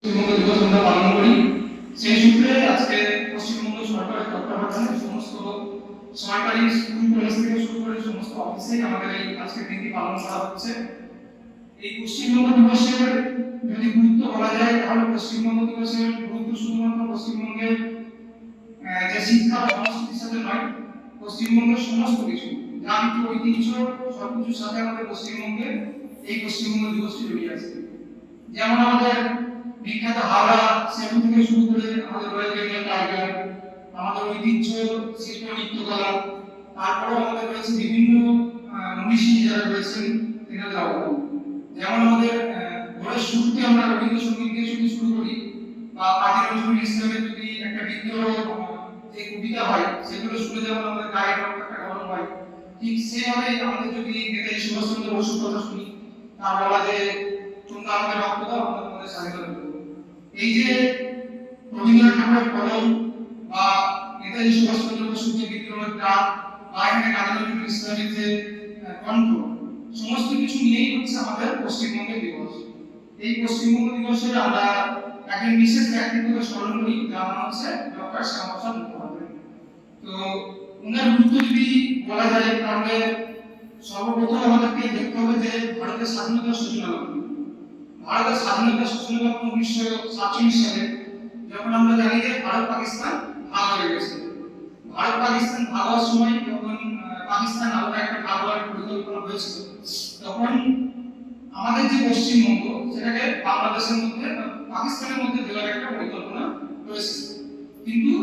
পশ্চিমবঙ্গ দিবস আমরা পালন করি। সেই সূত্রে আজকে পশ্চিমবঙ্গ সরকারের তত্ত্বাবধানে সমস্ত সরকারি স্কুল কলেজ থেকে শুরু করে সমস্ত অফিসেই আমাদের এই আজকের দিনটি পালন করা হচ্ছে। এই পশ্চিমবঙ্গ দিবসের যদি গুরুত্ব বলা যায় তাহলে পশ্চিমবঙ্গ দিবসের গুরুত্ব শুধুমাত্র পশ্চিমবঙ্গের যে শিক্ষা বা সংস্কৃতির সাথে নয়, পশ্চিমবঙ্গের সমস্ত কিছু জাতীয় ঐতিহ্য সবকিছুর সাথে আমাদের পশ্চিমবঙ্গের এই পশ্চিমবঙ্গ দিবসটি জড়িয়ে আছে। যেমন আমাদের বিখ্যাত হাওড়া সেতু থেকে শুরু করে আমাদের রয়্যাল বেঙ্গল টাইগার, আমাদের ঐতিহ্য শিল্প নৃত্যকলা, তারপরে আমাদের রয়েছে বিভিন্ন মনীষী যারা রয়েছেন তেনাদের অবদান। যেমন আমাদের ভোরের শুরুতে আমরা রবীন্দ্রসঙ্গীত দিয়ে যদি শুরু করি বা কাজী নজরুল ইসলামের যদি একটা বিদ্রোহ যে কবিতা হয় সেগুলো শুনে যেমন আমাদের গায়ের রক্ত একটা গরম হয়, ঠিক সেভাবে আমাদের যদি নেতাজি সুভাষচন্দ্র বসুর কথা শুনি, তার বলা যে তোমরা আমাদের রক্ত দাও, আমরা তোমাদের স্বাধীনতা দেবো। এই যে রবীন্দ্রনাথ ঠাকুরের কলম বা নেতাজি সুভাষচন্দ্র বসুর যে বিদ্রোহের ডাক বা এখানে কাজী নজরুল ইসলামের যে কণ্ঠ, সমস্ত কিছু নিয়েই হচ্ছে আমাদের পশ্চিমবঙ্গের দিবস। এই পশ্চিমবঙ্গ দিবসে আমরা একজন বিশেষ ব্যক্তিত্বকে স্মরণ করি, যার নাম হচ্ছে ডক্টর শ্যামাপ্রসাদ মুখোপাধ্যায়। তো ওনার গুরুত্ব যদি বলা যায় তাহলে সর্বপ্রথম আমাদেরকে দেখতে হবে যে ভারতের স্বাধীনতার সূচনা লগ্ন। ভারতের স্বাধীনতার সূচনা লগ্ন 1947 সালে, যখন আমরা জানি যে ভারত পাকিস্তান ভাগ হয়ে গেছে। ভারত পাকিস্তান ভাগ হওয়ার সময় যখন পাকিস্তান আলাদা একটা ভাগ হওয়ার পরিকল্পনা হয়েছিল, তখন আমাদের যে পশ্চিমবঙ্গ সেটাকে বাংলাদেশের মধ্যে পাকিস্তানের মধ্যে দেওয়ার একটা পরিকল্পনা হয়েছিল। কিন্তু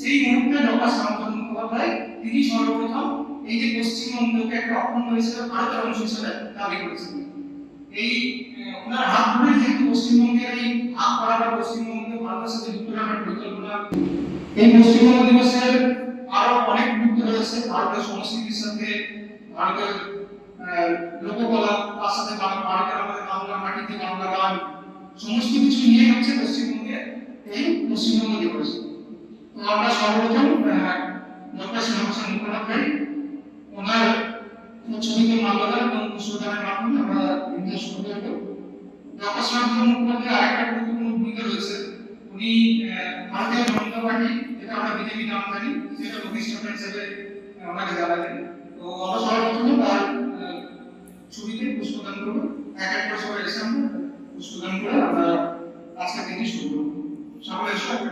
সেই মুহূর্তে ডক্টর শ্যামাপ্রসাদ মুখোপাধ্যায় তিনি সর্বপ্রথম এই যে পশ্চিমবঙ্গকে একটা অখণ্ড হিসেবে ভারতের অংশ হিসেবে দাবি করেছিলেন। এই ওনার হাত ধরে যেহেতু পশ্চিমবঙ্গের এই ভাগ করা বা পশ্চিমবঙ্গকে ভারতের সাথে যুক্ত রাখার পরিকল্পনা, এই পশ্চিমবঙ্গ দিবসের আরো অনেক গুরুত্ব রয়েছে। ভারতের সংস্কৃতির সাথে ভারতের লোককলা, তার সাথে ভারতের আমাদের বাংলা মাটিতে বাংলা গান, সমস্ত কিছু নিয়ে হচ্ছে পশ্চিমবঙ্গে এই পশ্চিমবঙ্গ দিবস। তো আমরা সর্বপ্রথম ডক্টর শ্যামাপ্রসাদ মুখোপাধ্যায় ওনার ছবিতে মাল্যদান এবং পুষ্পদানের মাধ্যমে আমরা দিনটা শুরু করব। ডক্টর শ্যামাপ্রসাদ মুখোপাধ্যায়ের আরেকটা গুরুত্বপূর্ণ ভূমিকা রয়েছে। উনি ভারতীয় জনতা পার্টি, যেটা আমরা বিজেপি নাম জানি, সেটা প্রতিষ্ঠাতা হিসেবে ওনাকে জানা যায়। তো আমরা সর্বপ্রথম তার ছবিতে পুষ্পদান করবো। এক এক করে সবাই এসে আমরা পুষ্পদান করে আমরা আজকের দিনটি শুরু করবো। সকলের সঙ্গে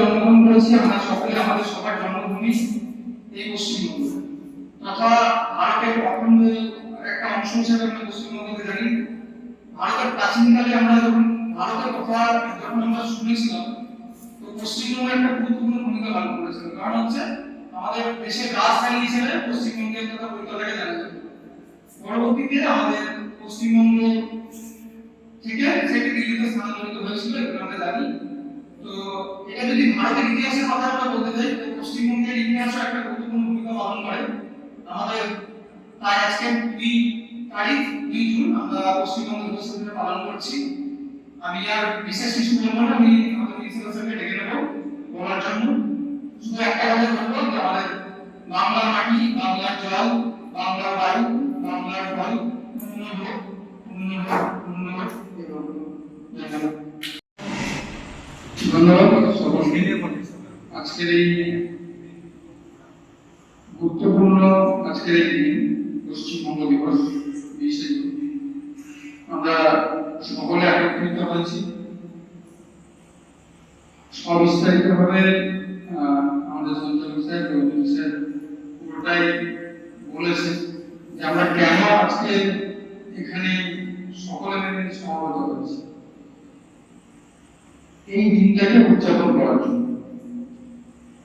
জন্মগ্রহণ করেছি আমরা সকলে, আমাদের সবার জন্মভূমি এই পশ্চিমবঙ্গ তথা ভারতের অখণ্ড একটা অংশ হিসেবে আমরা পশ্চিমবঙ্গকে জানি। ভারতের প্রাচীনকালে আমরা যখন ভারতের কথা যখন আমরা শুনেছিলাম, তো পশ্চিমবঙ্গ একটা গুরুত্বপূর্ণ ভূমিকা পালন করেছিল। কারণ হচ্ছে আমাদের দেশের রাজধানী হিসেবে পশ্চিমবঙ্গের কথা কলকাতাকে জানা যায়। পরবর্তীতে আমাদের পশ্চিমবঙ্গ থেকে সেটি দিল্লিতে স্থানান্তরিত হয়েছিল, এগুলো আমরা জানি। তো এটা যদি ভারতের ইতিহাসের কথা আমরা বলতে যাই, তো পশ্চিমবঙ্গের ইতিহাসও একটা গুরুত্বপূর্ণ ভূমিকা পালন করে আমাদের। তাই আজকে 2 তারিখ 2 জুন আমরা পশ্চিমবঙ্গ দিবস হিসেবে পালন করছি। আমি আর বিশেষ কিছু বলবো না, আমি আমাদের প্রিন্সিপালকে ডেকে নেব বলার জন্য। শুধু একটা কথা বলবো যে আমাদের বাংলার মাটি, বাংলার জল, বাংলার বায়ু, বাংলার ফল উন্নত হোক, উন্নত হোক, উন্নত হোক। ধন্যবাদ সকলকে। আজকের এই গুরুত্বপূর্ণ আজকের এই দিন পশ্চিমবঙ্গ দিবস 20শে জুন আমরা সকলে একত্রিত হয়েছি। সবিস্তারিতভাবে আমাদের সঞ্চালক স্যার রবীন্দ্র স্যার পুরোটাই বলেছেন যে আমরা কেন আজকে এখানে সকলে মিলে সমবেত হয়েছি এই দিনটাকে উদযাপন করার জন্য।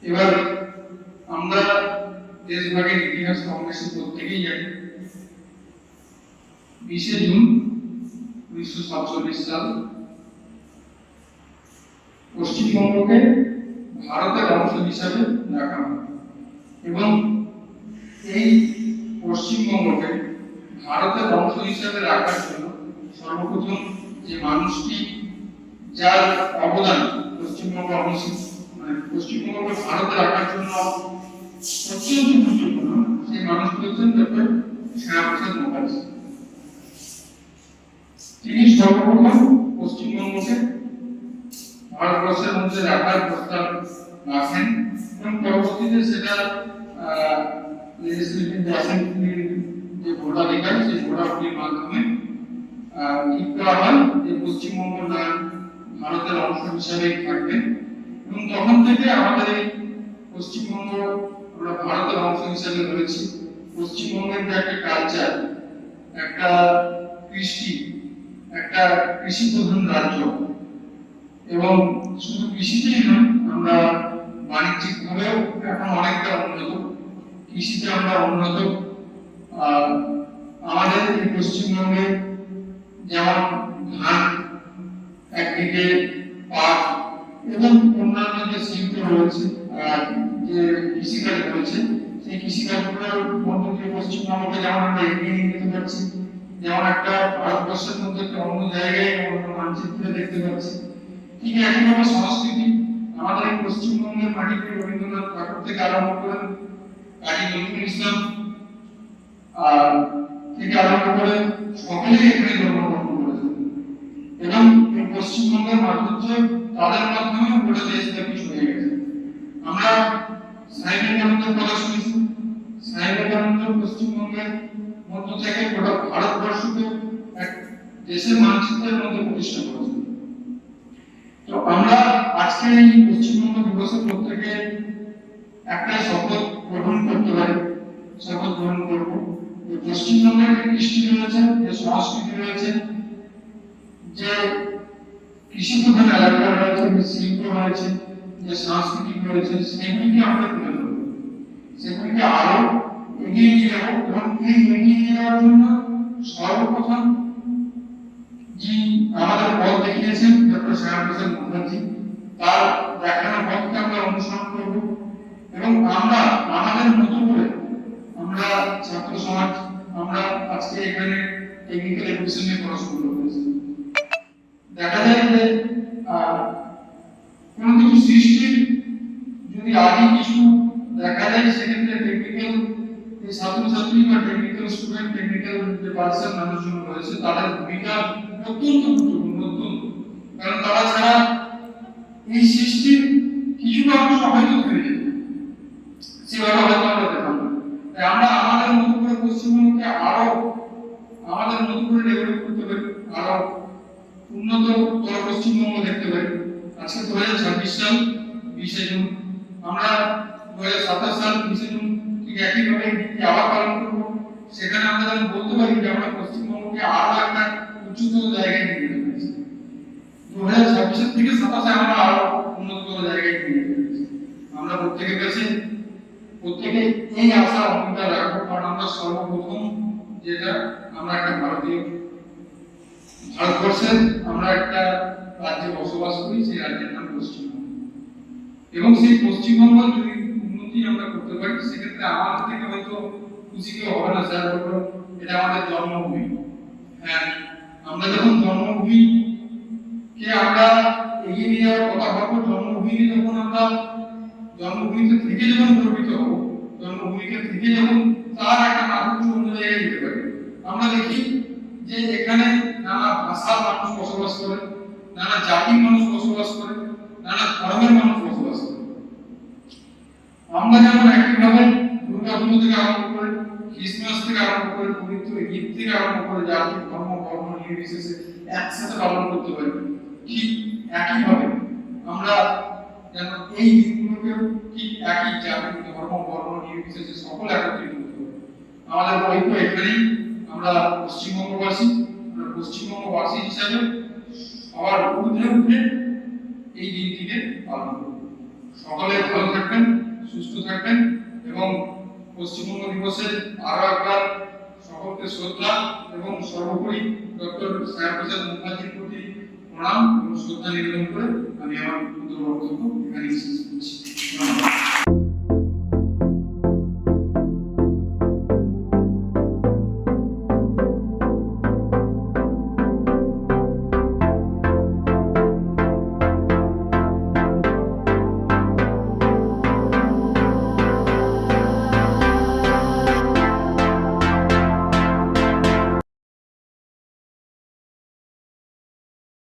এবার আমরা দেশভাগের ইতিহাস কংগ্রেসের প্রত্যেকেই জানি 20শে জুন 1947 সাল পশ্চিমবঙ্গকে ভারতের অংশ হিসাবে রাখা হয় এবং এই পশ্চিমবঙ্গকে ভারতের অংশ হিসাবে রাখার জন্য সর্বপ্রথম যে মানুষটি যার অবদান পশ্চিমবঙ্গ অংশ পশ্চিমবঙ্গকে ভারতে রাখার জন্য অত্যন্ত গুরুত্বপূর্ণ সেই মানুষটি হচ্ছেন ডক্টর শ্যামাপ্রসাদ মুখার্জী। তিনি সর্বপ্রথম পশ্চিমবঙ্গকে ভারতবর্ষের মধ্যে রাখার প্রস্তাব রাখেন এবং পরবর্তীতে সেটা লেজিসলেটিভ অ্যাসেম্বলির যে ভোটাধিকার সেই ভোটাধিকারের মাধ্যমে ঠিক করা হয় যে পশ্চিমবঙ্গ নাম ভারতের অংশ হিসাবে থাকবে এবং তখন থেকে আমাদের এই পশ্চিমবঙ্গ আমরা ভারতের অংশ হিসাবে রয়েছি। পশ্চিমবঙ্গের যে একটা কালচার, একটা কৃষ্টি, একটা কৃষি প্রধান রাজ্য এবং শুধু কৃষিতেই নয় আমরা বাণিজ্যিক ভাবেও এখন অনেকটা উন্নত, কৃষিতে আমরা উন্নত। আমাদের এই পশ্চিমবঙ্গে যেমন ধান, একদিকে পাট এবং অন্যান্য যে শিল্প রয়েছে যে কৃষিকাজ রয়েছে সেই কৃষিকাজগুলোর মধ্য দিয়ে পশ্চিমবঙ্গকে যেমন আমরা এগিয়ে নিয়ে যেতে পারছি, যেমন একটা ভারতবর্ষের মধ্যে একটা অন্য জায়গায় অন্য মানচিত্রে দেখতে পাচ্ছি। ঠিক একইভাবে সংস্কৃতি আমাদের এই পশ্চিমবঙ্গের মাটিতে রবীন্দ্রনাথ ঠাকুর থেকে আরম্ভ করে কাজী নজরুল ইসলাম থেকে আরম্ভ করে সকলেই এখানে জন্মগ্রহণ করেছেন এবং এই পশ্চিমবঙ্গের মাধুর্য তাদের মাধ্যমে গোটা দেশব্যাপী ছড়িয়ে গেছে। আমরা স্বামী বিবেকানন্দের কথা শুনেছি, স্বামী বিবেকানন্দ পশ্চিমবঙ্গের মধ্য থেকে গোটা ভারতবর্ষকে এক দেশের মানচিত্রের মধ্যে প্রতিষ্ঠা করেছেন। তো আমরা আজকে এই পশ্চিমবঙ্গ দিবসে প্রত্যেকে একটা শপথ গ্রহণ করতে পারি, শপথ গ্রহণ করব যে পশ্চিমবঙ্গের যে কৃষ্টি রয়েছে, যে সংস্কৃতি রয়েছে, যে কৃষি প্রধান এলাকা রয়েছে, যে শিল্প রয়েছে, যে সাংস্কৃতিক রয়েছে, সেগুলিকে আমরা তুলে ধরবো, সেগুলিকে আরো এগিয়ে নিয়ে যাবো এবং এই এগিয়ে নিয়ে যাওয়ার জন্য সর্বপ্রথম যিনি আমাদের পথ দেখিয়েছেন ডক্টর শ্যামাপ্রসাদ মুখার্জী, তার দেখানো পথকে আমরা অনুসরণ করব এবং আমরা আমাদের মতো করে আমরা ছাত্র সমাজ আমরা আজকে এখানে টেকনিক্যাল এডুকেশন নিয়ে পড়াশোনা করতেছি। দেখা যায় যে কোনো কিছু সৃষ্টির যদি আগে কিছু দেখা যায় সেক্ষেত্রে টেকনিক্যাল যে ছাত্রছাত্রী বা টেকনিক্যাল স্টুডেন্ট, টেকনিক্যাল যে পার্সন মানুষজন রয়েছে তাদের ভূমিকা অত্যন্ত গুরুত্বপূর্ণ, অত্যন্ত, কারণ তারা ছাড়া এই সৃষ্টির কিছুটা অংশ হয়তো ফিরে যেত, সেভাবে হয়তো আমরা পেতাম না। তাই আমরা আমাদের মতো করে পশ্চিমবঙ্গকে আরো আমাদের মতো করে ডেভেলপ করতে পারি, আরো উন্নত পশ্চিমবঙ্গ দেখতে পারি। আজকে 2026 সাল 20শে জুন, আমরা 2027 সাল 20শে জুন ঠিক একইভাবে আবার পালন করবো। সেখানে আমরা যেন বলতে পারি যে আমরা পশ্চিমবঙ্গকে আরো একটা উচ্চতর জায়গায় নিয়ে যেতে পেরেছি। 2026 থেকে 27 আমরা আরো উন্নততর জায়গায় নিয়ে যেতে পেরেছি। আমরা প্রত্যেকের কাছে প্রত্যেকে এই আশা অঙ্গীকার রাখবো, কারণ আমরা সর্বপ্রথম যেটা আমরা একটা ভারতবর্ষের আমরা একটা রাজ্যে বসবাস করি, সেই রাজ্যের নাম পশ্চিমবঙ্গ এবং সেই পশ্চিমবঙ্গ যদি উন্নতি আমরা করতে পারি সেক্ষেত্রে আমাদের থেকে হয়তো খুশি কেউ হবে না, স্যার বলবো এটা আমাদের জন্মভূমি। হ্যাঁ, আমরা যখন জন্মভূমিকে আমরা এগিয়ে নিয়ে যাওয়ার কথা ভাববো, জন্মভূমিকে যখন আমরা জন্মভূমিতে থেকে যখন গর্বিত হব, জন্মভূমিকে থেকে যখন তার একটা মাধুর্য অন্য জায়গায় যেতে পারি। আমরা দেখি যে এখানে নানা ভাষার মানুষ বসবাস করে, নানা জাতির মানুষ বসবাস করে, নানা ধর্মের মানুষ বসবাস করে। আমরা যেমন একইভাবে দুর্গাপুজো থেকে আরম্ভ করে, ক্রিসমাস থেকে আরম্ভ করে, পবিত্র ঈদ থেকে আরম্ভ করে জাতি ধর্ম বর্ণ নির্বিশেষে একসাথে পালন করতে পারি, ঠিক একইভাবে আমরা যেন এই দিনগুলোকেও ঠিক একই জাতি ধর্ম বর্ণ নির্বিশেষে সকলে একত্রিত করতে পারি। আমাদের ঐক্য এখানেই। আমরা পশ্চিমবঙ্গবাসী হিসাবে সবার ঊর্ধ্বে উঠে এই দিনটিকে পালন করব। সকলে ভালো থাকবেন, সুস্থ থাকবেন এবং পশ্চিমবঙ্গ দিবসের আরো একবার সকলকে শ্রদ্ধা এবং সর্বোপরি ডক্টর শ্যামাপ্রসাদ মুখার্জির প্রতি প্রণাম এবং শ্রদ্ধা নিবেদন করে আমি আমার বক্তব্য এখানেই শেষ করছি।